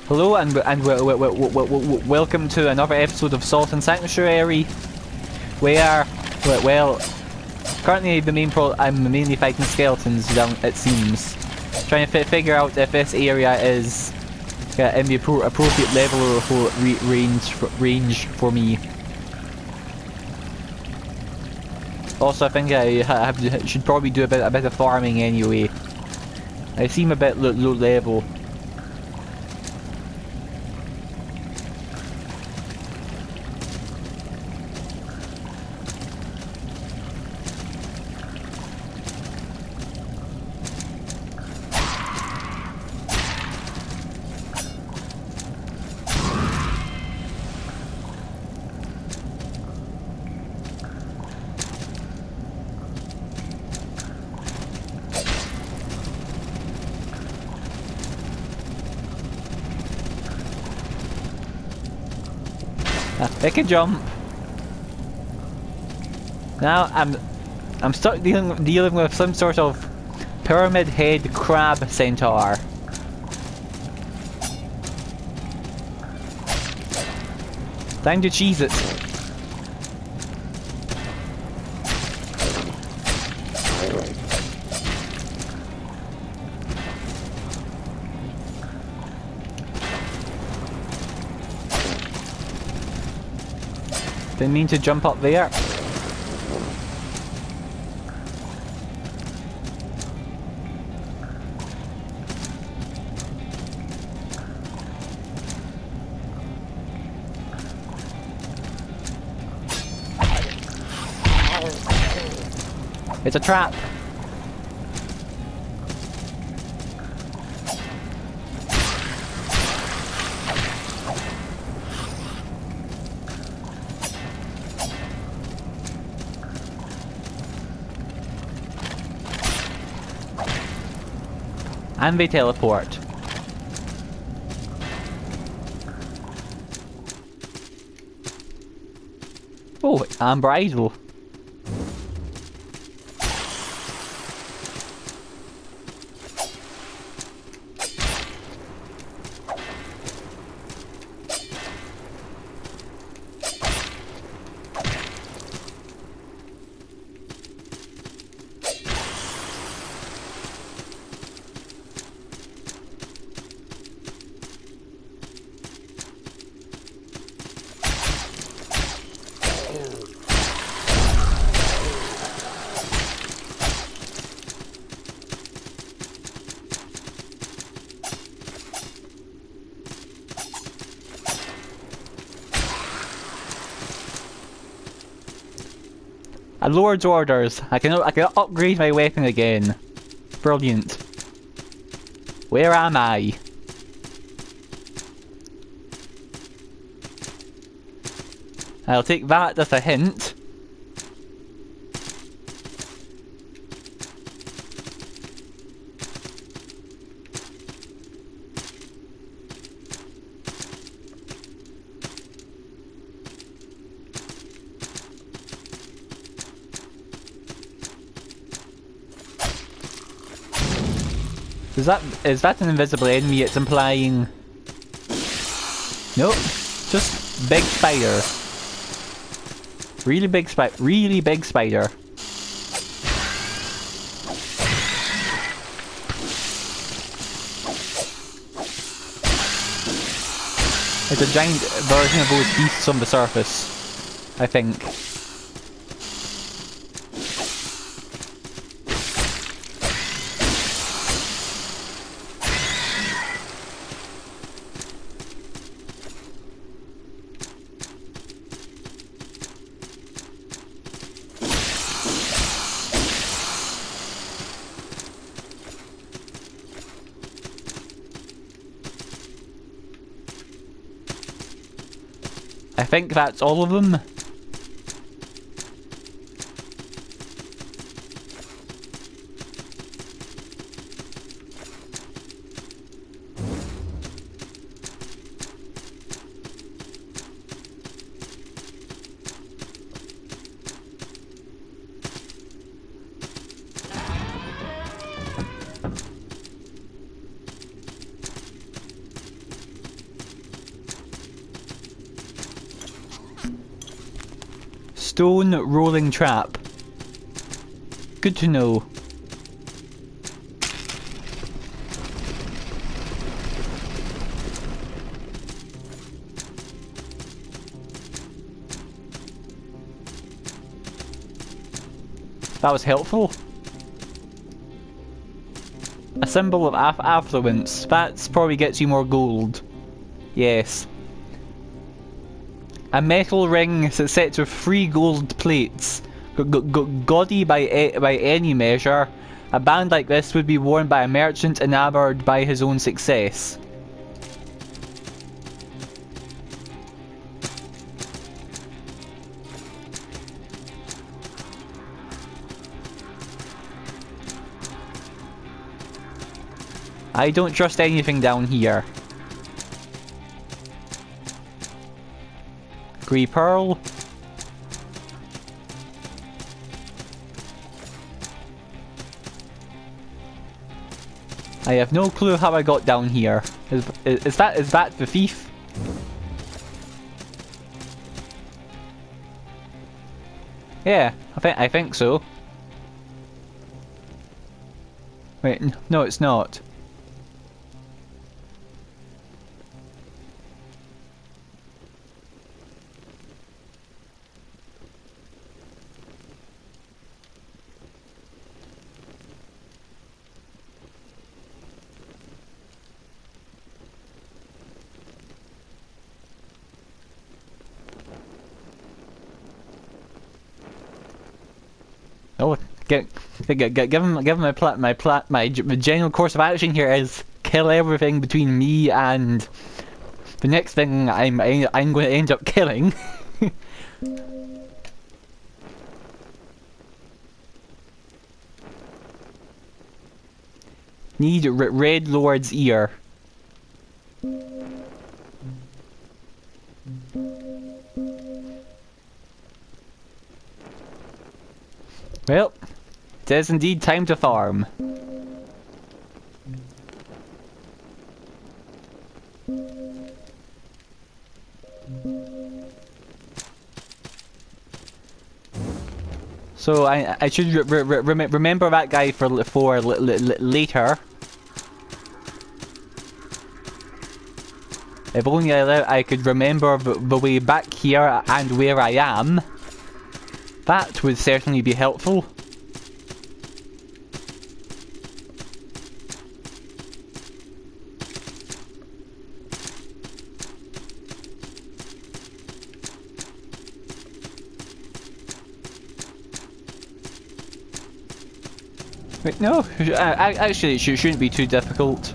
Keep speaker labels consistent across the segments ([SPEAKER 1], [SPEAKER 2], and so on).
[SPEAKER 1] Hello and welcome to another episode of Salt and Sanctuary, where, well, currently I'm mainly fighting skeletons, it seems. Trying to figure out if this area is in the appropriate level or range for me. Also, I think I should probably do a bit of farming anyway. I seem a bit low level. I can jump. Now I'm stuck dealing with some sort of pyramid head crab centaur. Time to cheese it. Didn't mean to jump up there. It's a trap. And they teleport. Oh, amber idol. A Lord's orders. I can upgrade my weapon again. Brilliant. Where am I? I'll take that as a hint. Is that an invisible enemy it's implying? Nope. Just big spider. Really big spider. It's a giant version of those beasts on the surface, I think. I think that's all of them. stone rolling trap. Good to know. That was helpful. A symbol of affluence. That probably gets you more gold. Yes. A metal ring set with 3 gold plates. Gaudy by any measure. A band like this would be worn by a merchant enamored by his own success. I don't trust anything down here. Grey pearl. I have no clue how I got down here. Is that the thief? Yeah, I think so. Wait, no, it's not. Oh, given my general course of action here is kill everything between me and the next thing I'm going to end up killing. Need Red Lord's ear. Well, it is indeed time to farm. So I should remember that guy for later. If only I could remember the way back here and where I am. That would certainly be helpful. Wait, no, actually it shouldn't be too difficult.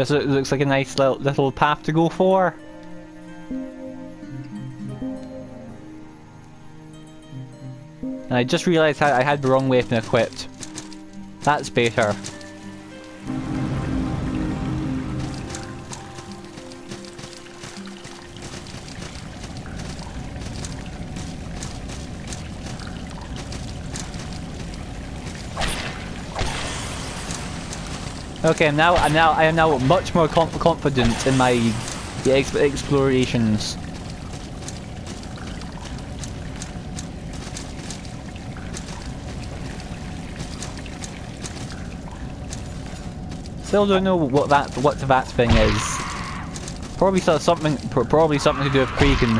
[SPEAKER 1] This looks like a nice little path to go for. And I just realised I had the wrong weapon equipped. That's better. Okay, I am now much more confident in my explorations. Still don't know what that thing is. Probably something to do with Kraken.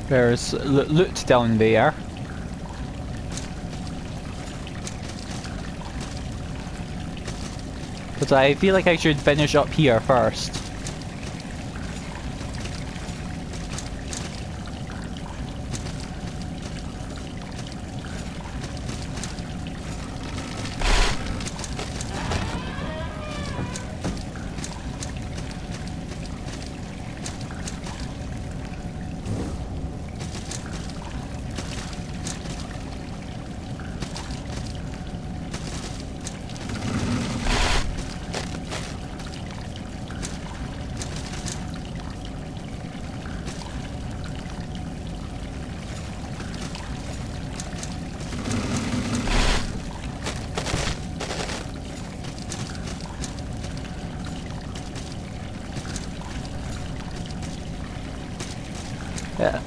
[SPEAKER 1] There's loot down there. But I feel like I should finish up here first.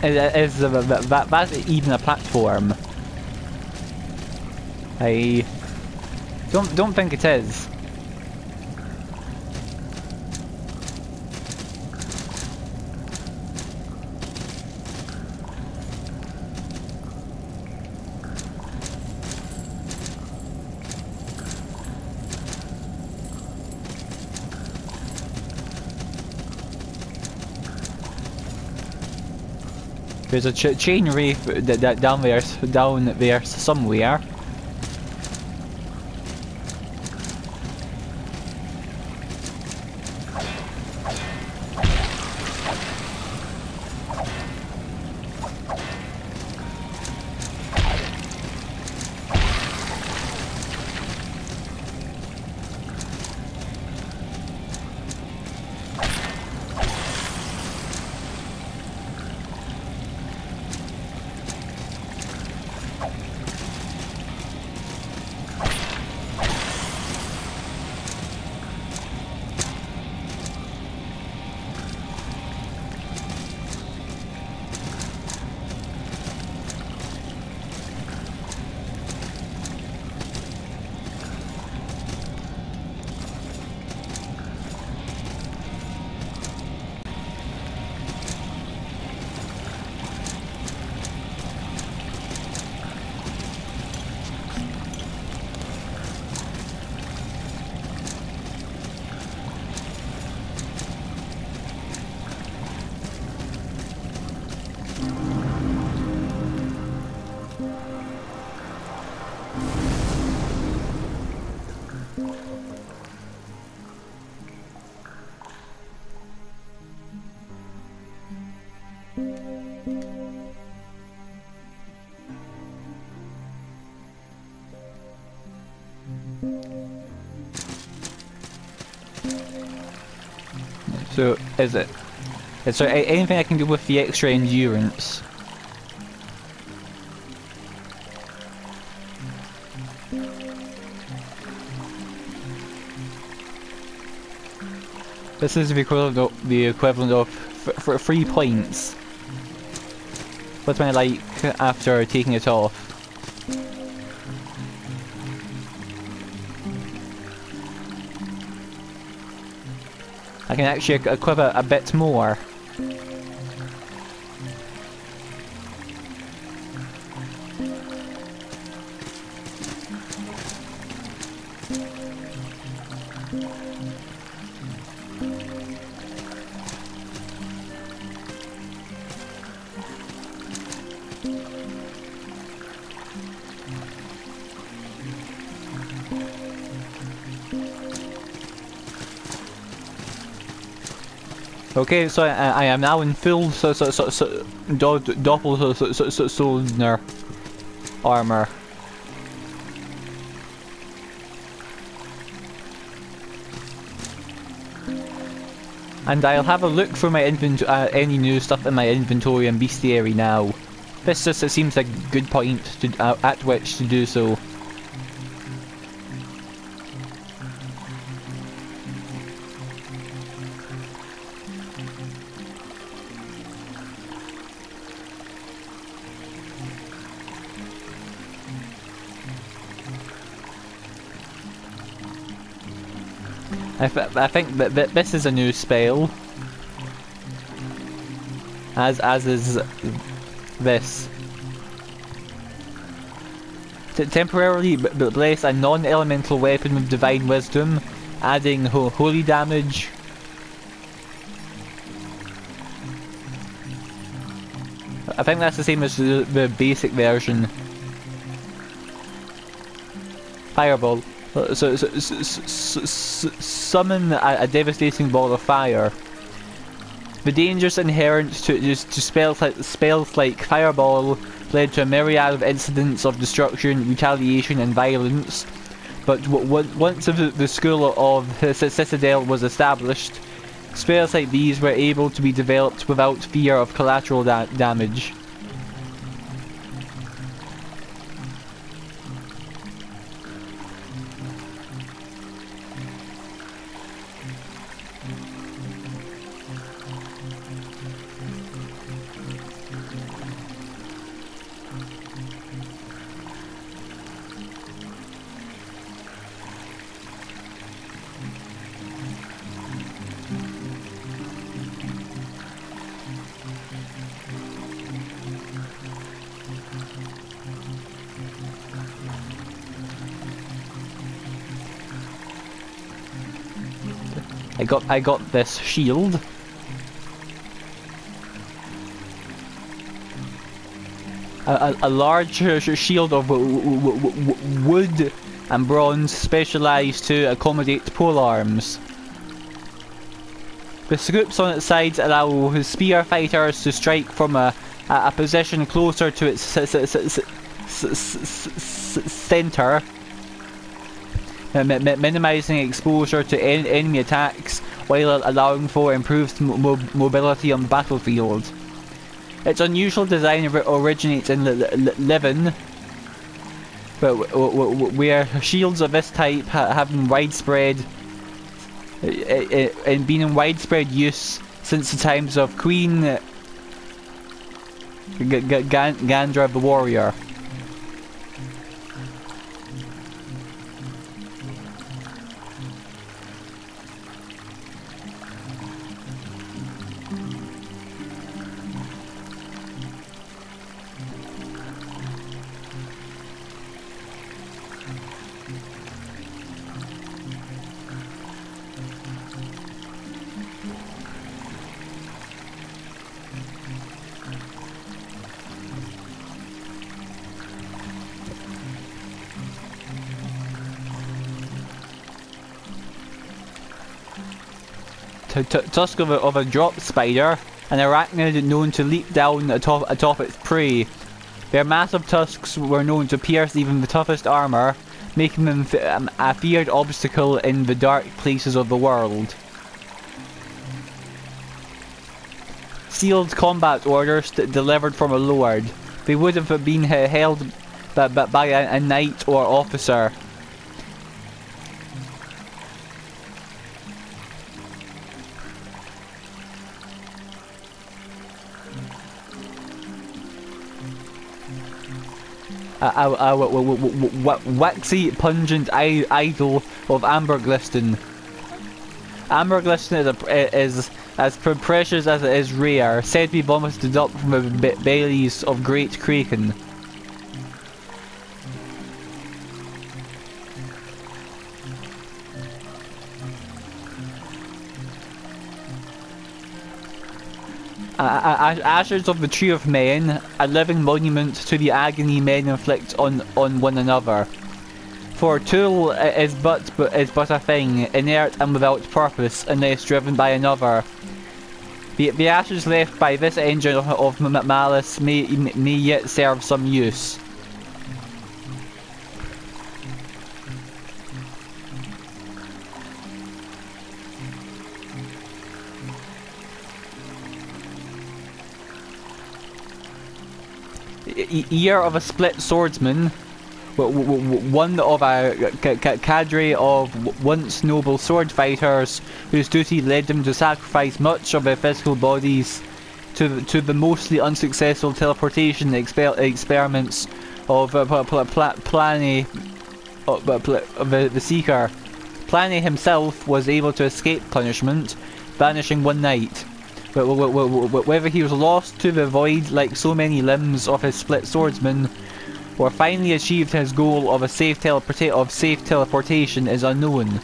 [SPEAKER 1] Is that even a platform? I don't think it is. There's a chain reef down there somewhere. So, is there anything I can do with the extra endurance? This is the equivalent of 3 points. What's my like after taking it off? I can actually equip a bit more. Okay, so I am now in full doppelsolar armor. And I'll have a look for my any new stuff in my inventory and bestiary now. This just seems like a good point to, at which to do so. I think that this is a new spell. As is this. Temporarily place a non-elemental weapon with divine wisdom, adding holy damage. I think that's the same as the basic version. Fireball. So summon a devastating ball of fire. The dangers inherent to spells like Fireball led to a myriad of incidents of destruction, retaliation and violence, but once the school of the Citadel was established, spells like these were able to be developed without fear of collateral damage. I got this shield. A large shield of wood and bronze specialised to accommodate polearms. The scoops on its sides allow spear fighters to strike from a position closer to its centre, minimizing exposure to enemy attacks while allowing for improved mobility on the battlefield. Its unusual design originates in Livin, but where shields of this type have been widespread and been in widespread use since the times of Queen Gandra the Warrior. Tusk of a drop spider, an arachnid known to leap down atop its prey. Their massive tusks were known to pierce even the toughest armour, making them a feared obstacle in the dark places of the world. sealed combat orders delivered from a lord. They would have been held by a knight or officer. A waxy, pungent idol of ambergliston. Ambergliston is as precious as it is rare, said to be vomited up from the bellies of great kraken. Ashes of the Tree of Men, a living monument to the agony men inflict on one another. For a tool is but a thing, inert and without purpose, unless driven by another. The ashes left by this engine of malice may yet serve some use. Ear of a split swordsman, one of a cadre of once noble sword fighters whose duty led them to sacrifice much of their physical bodies to the mostly unsuccessful teleportation experiments of Pliny, the Seeker. Pliny himself was able to escape punishment, vanishing one night. Whether he was lost to the void like so many limbs of his split swordsman, or finally achieved his goal of safe teleportation is unknown.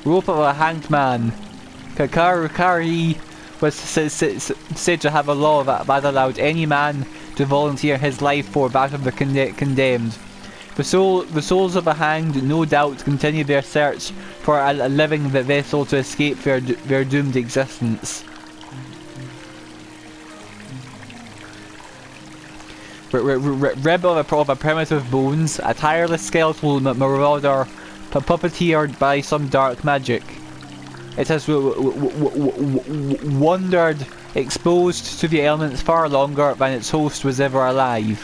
[SPEAKER 1] Rope of a hanged man. Kakari was said to have a law that allowed any man to volunteer his life for that of the condemned. The souls of the hanged no doubt continue their search for a living vessel to escape their doomed existence. Rib of a primitive bones, a tireless skeletal marauder puppeteered by some dark magic. It has wandered exposed to the elements far longer than its host was ever alive.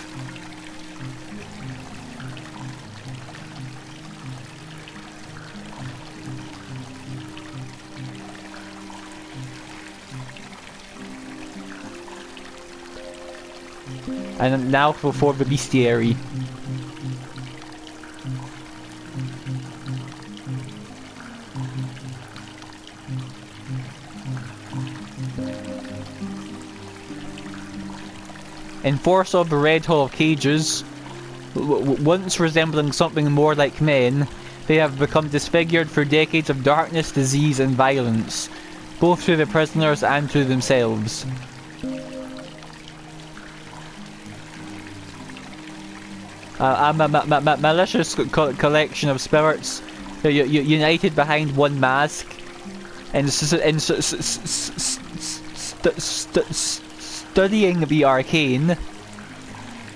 [SPEAKER 1] And now for the bestiary. In force of the red hull cages, once resembling something more like men, they have become disfigured through decades of darkness, disease and violence, both to the prisoners and to themselves. A malicious collection of spirits united behind one mask and studying the arcane.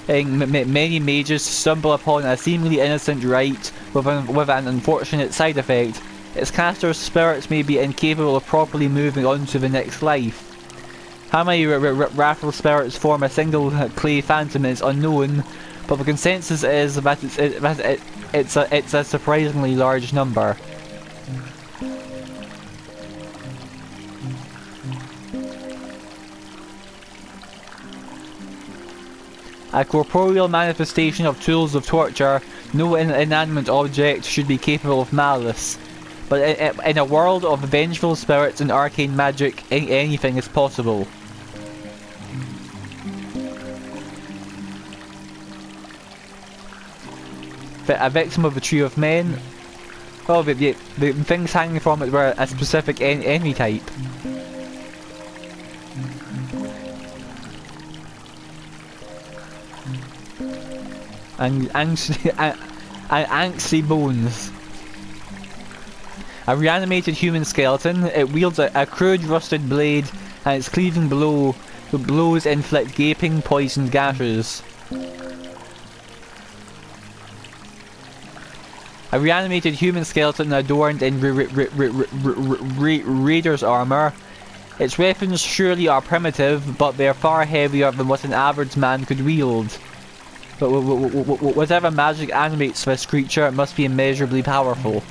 [SPEAKER 1] Many mages stumble upon a seemingly innocent rite with an unfortunate side effect. Its caster's spirits may be incapable of properly moving on to the next life. How many wrathful spirits form a single clay phantom is unknown, but the consensus is that it's a surprisingly large number. A corporeal manifestation of tools of torture, no inanimate object should be capable of malice. But in a world of vengeful spirits and arcane magic, anything is possible. A victim of the Tree of Men. Oh, the things hanging from it were a specific enemy type. And angsty bones. A reanimated human skeleton. It wields a crude rusted blade, and its cleaving blows inflict gaping, poisoned gashes. A reanimated human skeleton adorned in raider's armor. Its weapons surely are primitive, but they are far heavier than what an average man could wield. But whatever magic animates this creature must be immeasurably powerful.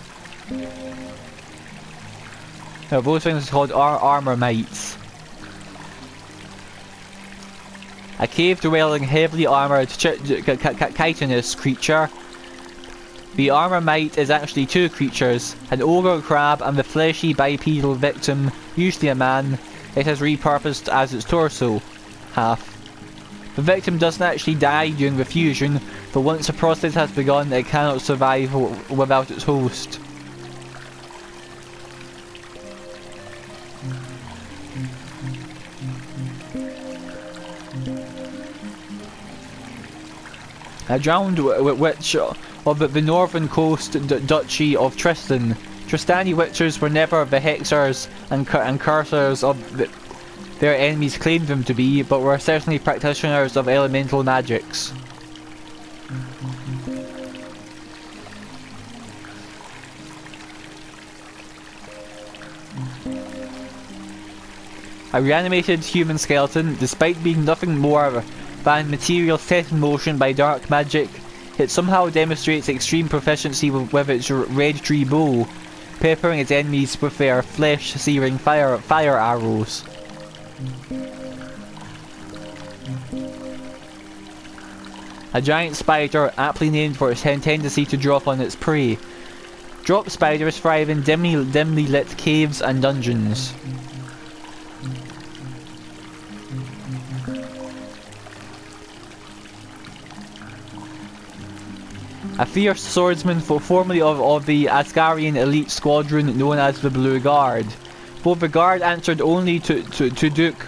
[SPEAKER 1] Now, those things are called armor mites. A cave-dwelling, heavily armoured chitinous creature. The armor mite is actually two creatures, an ogre crab and the fleshy bipedal victim, usually a man. It has repurposed as its torso half. The victim doesn't actually die during the fusion, but once the process has begun, it cannot survive without its host. A drowned witch of the northern coast duchy of Tristan. Tristani witches were never the hexers and cursors of their enemies claimed them to be, but were certainly practitioners of elemental magics. A reanimated human skeleton, despite being nothing more than material set in motion by dark magic, it somehow demonstrates extreme proficiency with its red tree bow, peppering its enemies with their flesh-searing fire arrows. A giant spider, aptly named for its tendency to drop on its prey. Drop spiders thrive in dimly lit caves and dungeons. A fierce swordsman formerly of the Asgarian elite squadron known as the Blue Guard. Though the Guard answered only to Duke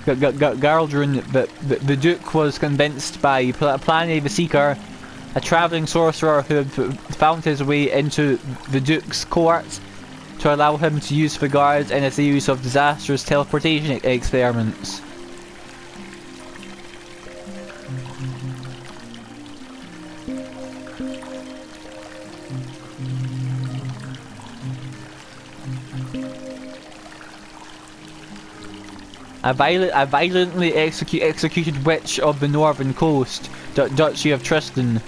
[SPEAKER 1] Galdrun, the Duke was convinced by Plane the Seeker, a travelling sorcerer who had found his way into the Duke's court, to allow him to use the Guard in a series of disastrous teleportation experiments. A violently executed witch of the northern coast, Duchy of Tristan.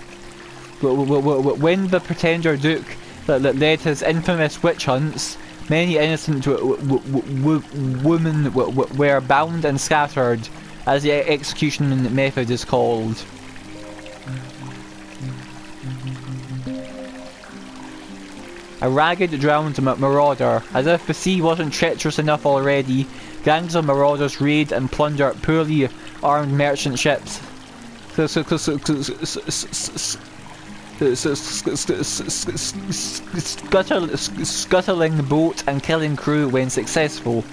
[SPEAKER 1] When the pretender Duke led his infamous witch hunts, many innocent women were bound and scattered, as the execution method is called. A ragged, drowned marauder. As if the sea wasn't treacherous enough already, gangs of marauders raid and plunder poorly armed merchant ships, scuttling the boat and killing crew when successful.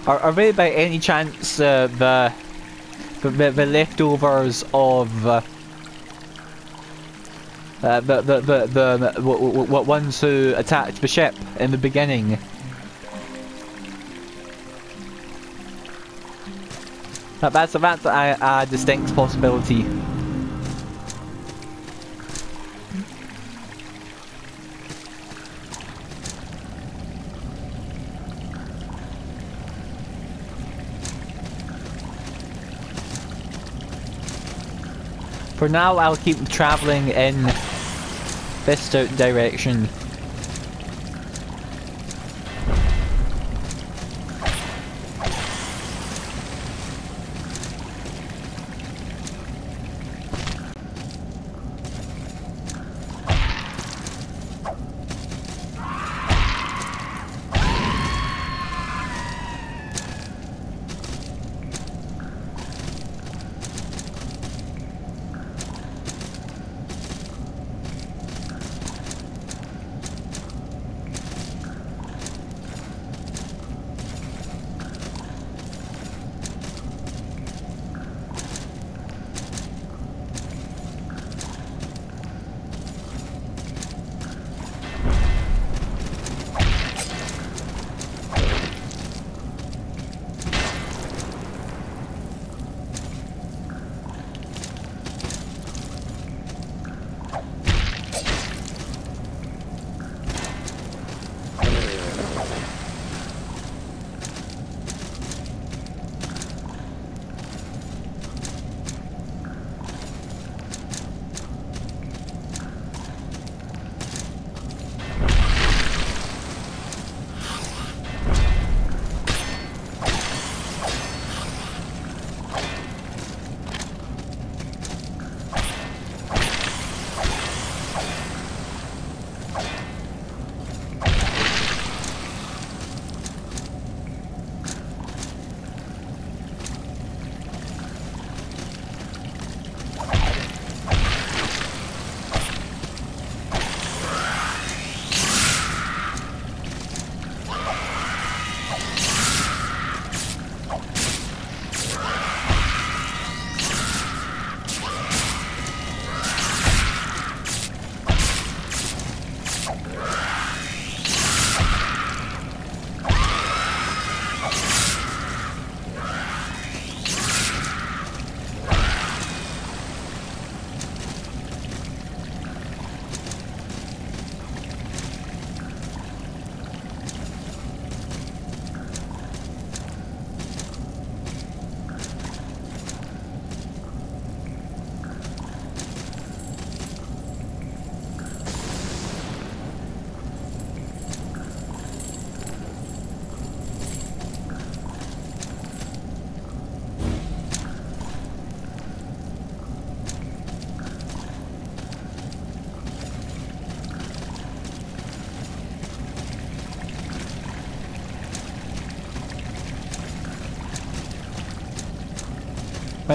[SPEAKER 1] Are they by any chance the leftovers of the ones who attacked the ship in the beginning? That's a distinct possibility. For now, I'll keep travelling in this direction.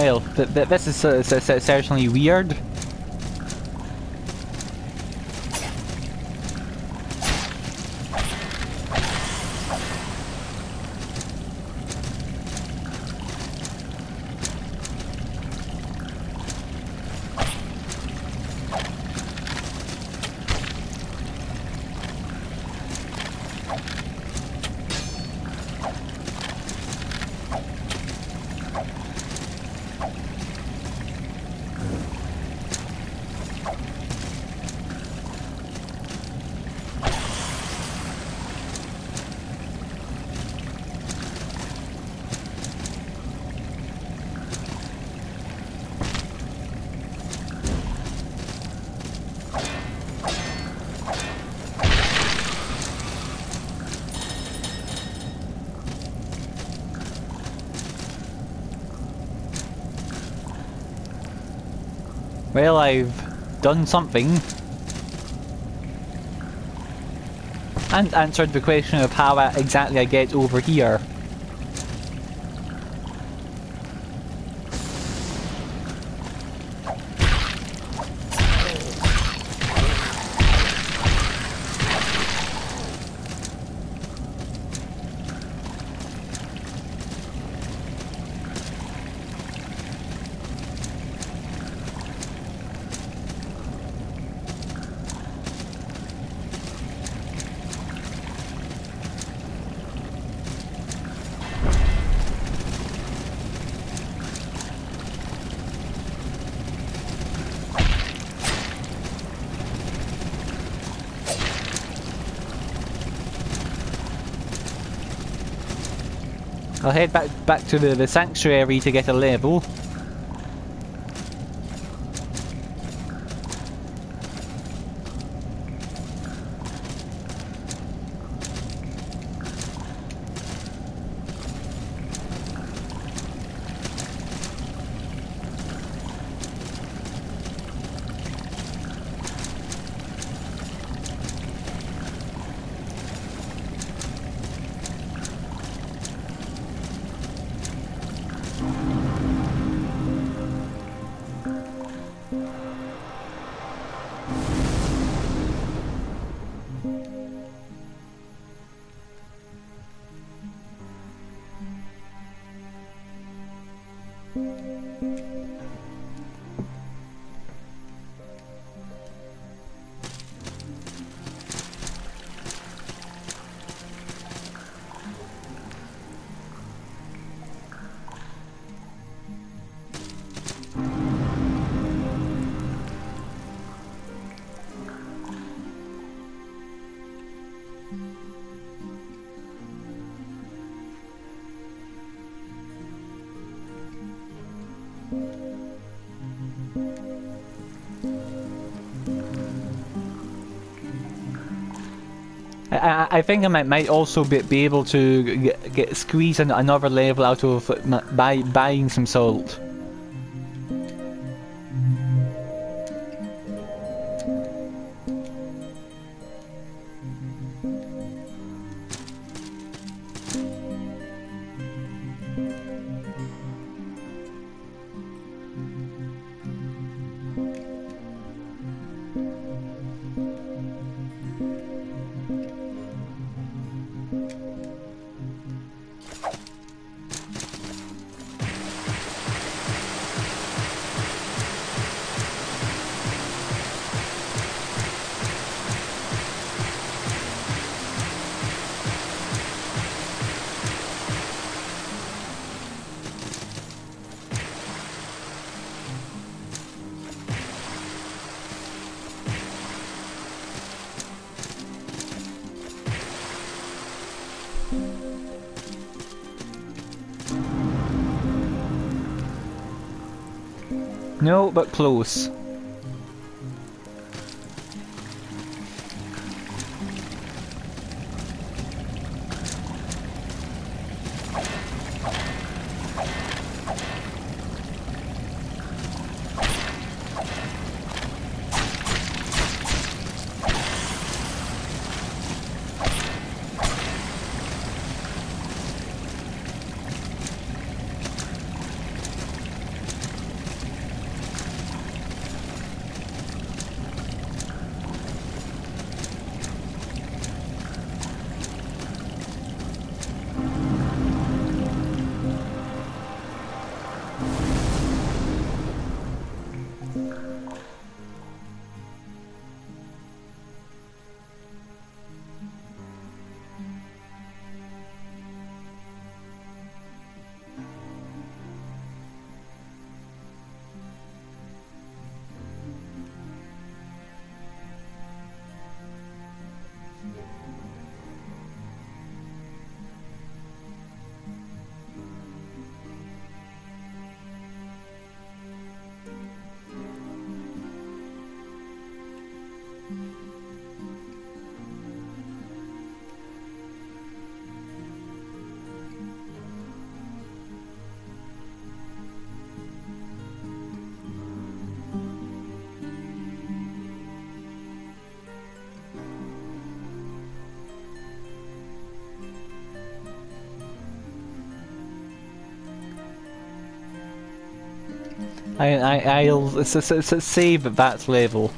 [SPEAKER 1] Well, this is certainly weird. Well, I've done something. And answered the question of how exactly I get over here. I'll head back to the sanctuary to get a level. I think I might also be able to squeeze another level out of buying some salt. No, but close. I'll save at that level.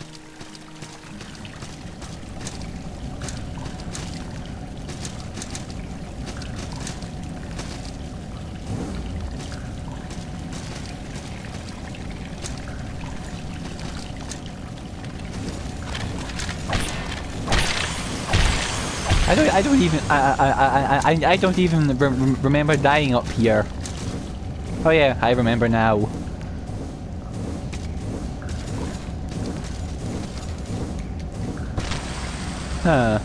[SPEAKER 1] I don't even remember dying up here. Oh yeah, I remember now. Huh.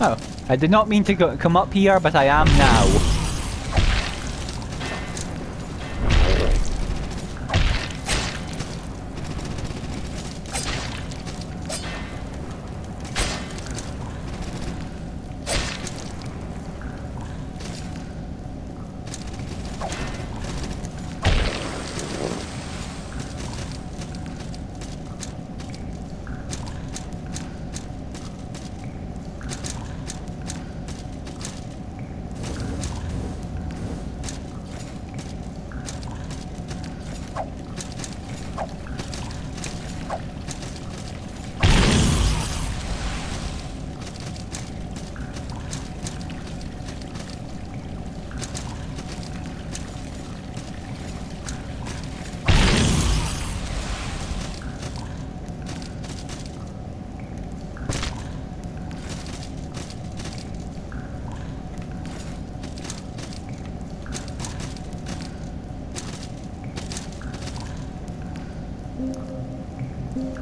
[SPEAKER 1] Oh, I did not mean to come up here, but I am now.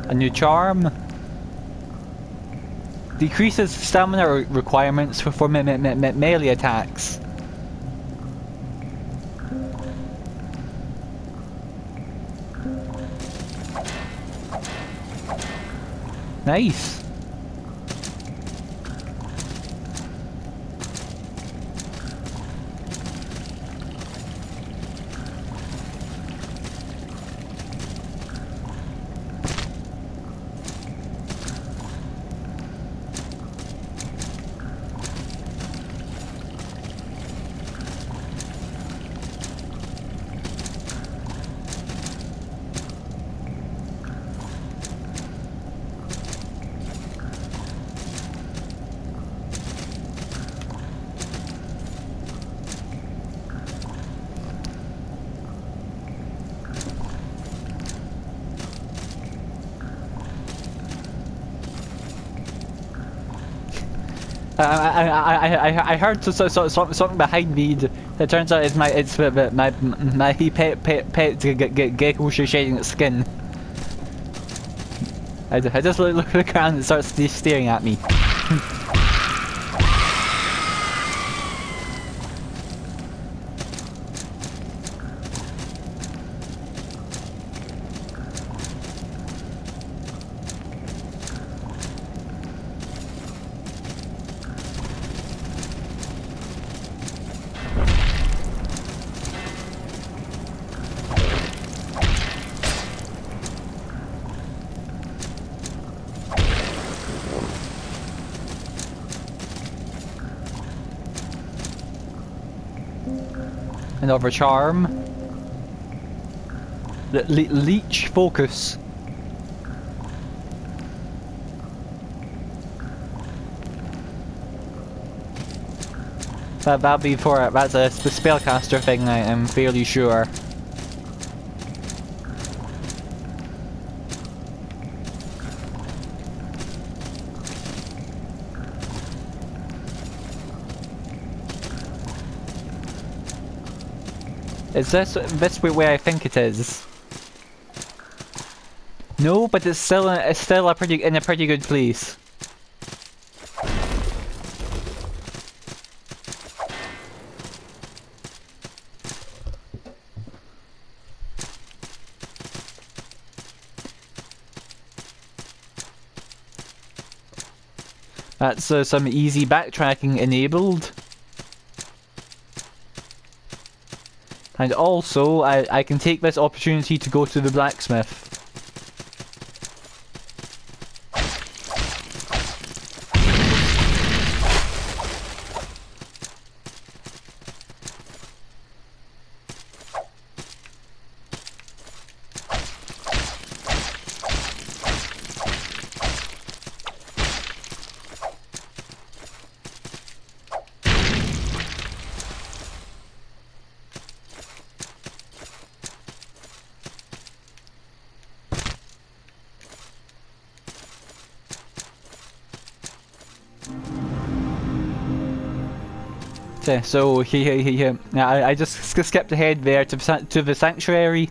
[SPEAKER 1] A new charm. Decreases stamina requirements for melee attacks. Nice. I heard something behind me that turns out it's my pet gecko shedding its skin. I just look around and it starts staring at me. Another charm. Leech focus. That'll be for that's a the spellcaster thing. I'm fairly sure. Is this where I think it is? No, but it's still in a pretty good place. That's some easy backtracking enabled. And also, I can take this opportunity to go to the blacksmith. So I just skipped ahead there to the sanctuary.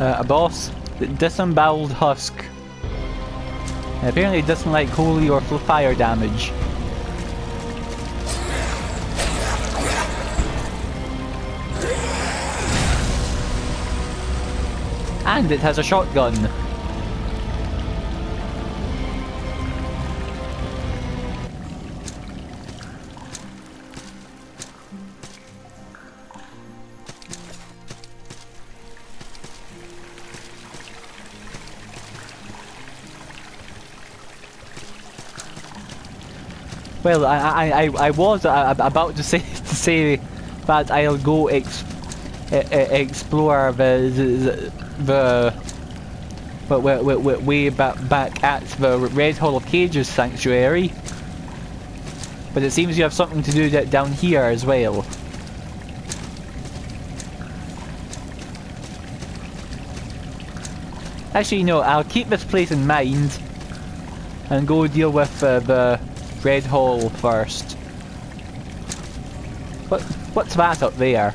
[SPEAKER 1] A boss, the disemboweled husk. Apparently it doesn't like holy or fire damage. And it has a shotgun. Well, I was about to say that I'll go explore the way back at the Red Hall of Cages sanctuary, but it seems you have something to do down here as well. Actually, no, I'll keep this place in mind and go deal with the Red Hall first. What's that up there?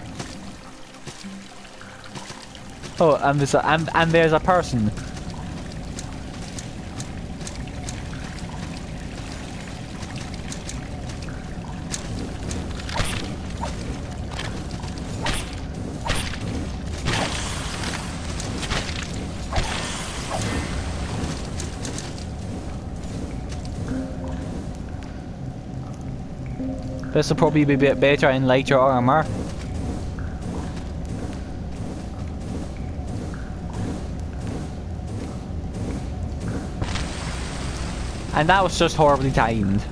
[SPEAKER 1] Oh, and there's a person. This will probably be a bit better in lighter armor. And that was just horribly timed.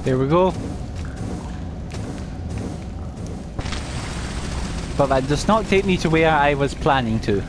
[SPEAKER 1] Here we go. But that does not take me to where I was planning to.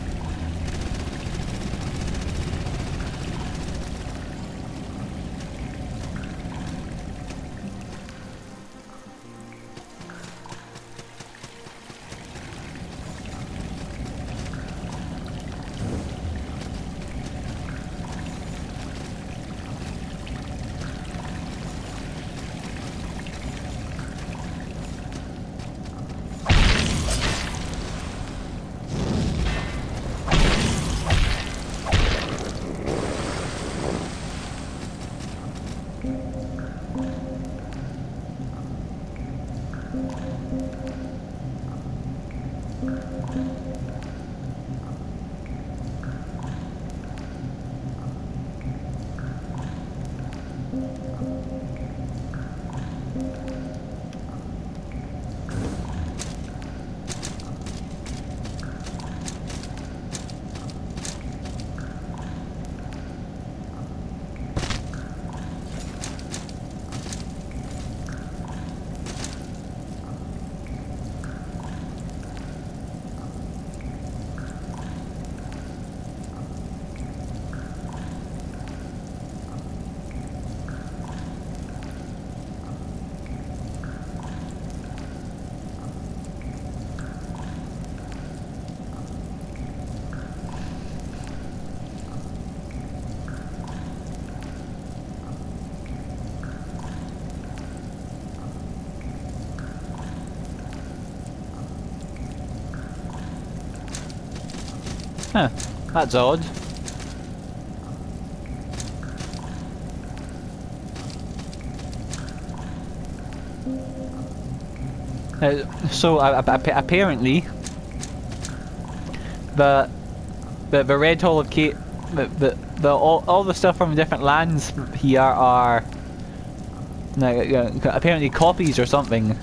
[SPEAKER 1] Huh, that's odd. So apparently, the the red hole of Kate, all the stuff from different lands here are apparently copies or something.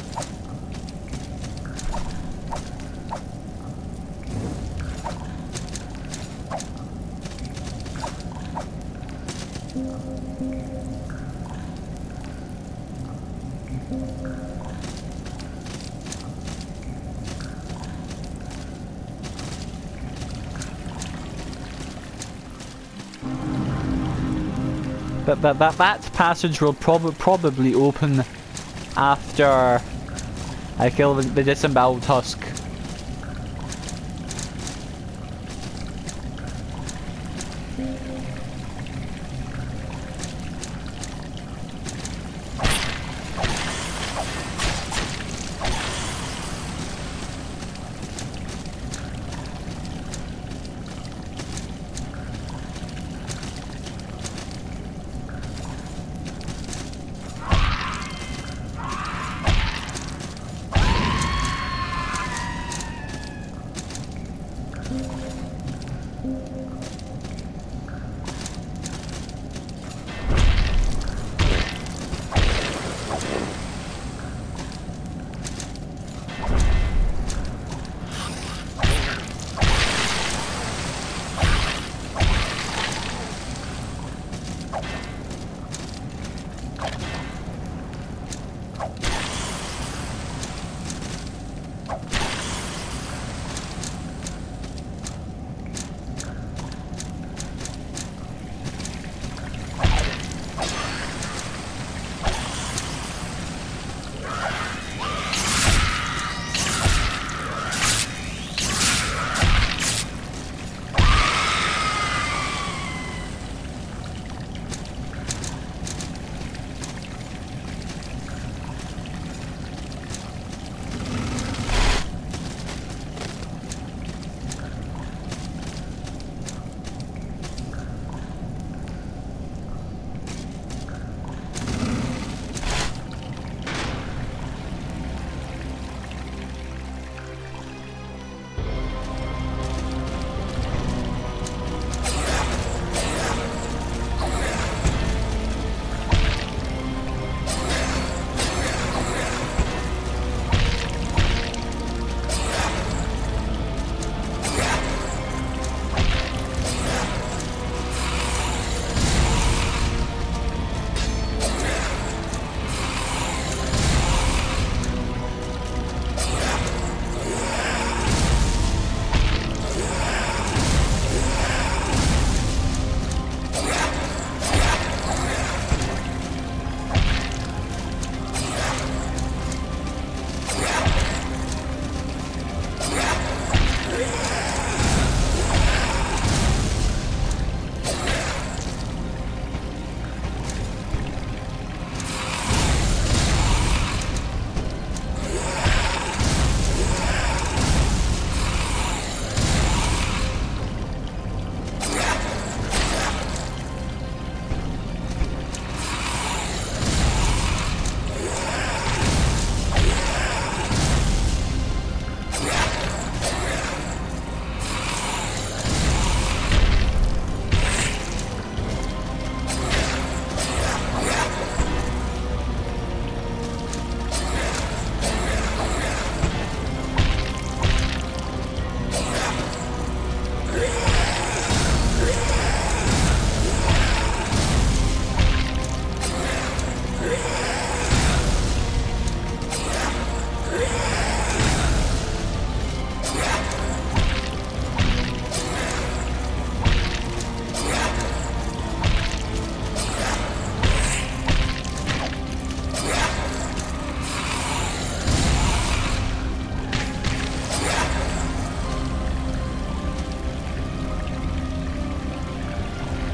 [SPEAKER 1] That passage will probably open after I kill the disemboweled husk.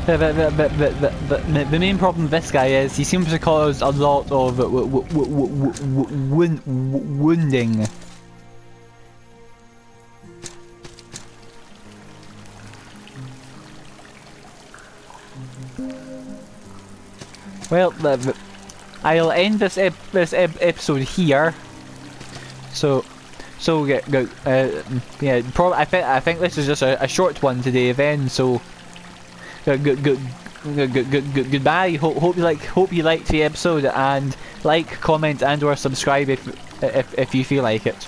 [SPEAKER 1] The main problem with this guy is he seems to cause a lot of wounding. Well, I'll end this episode here. So So yeah, probably I think this is just a short one today then. So goodbye. Hope you liked the episode, and like, comment, and or subscribe if you feel like it.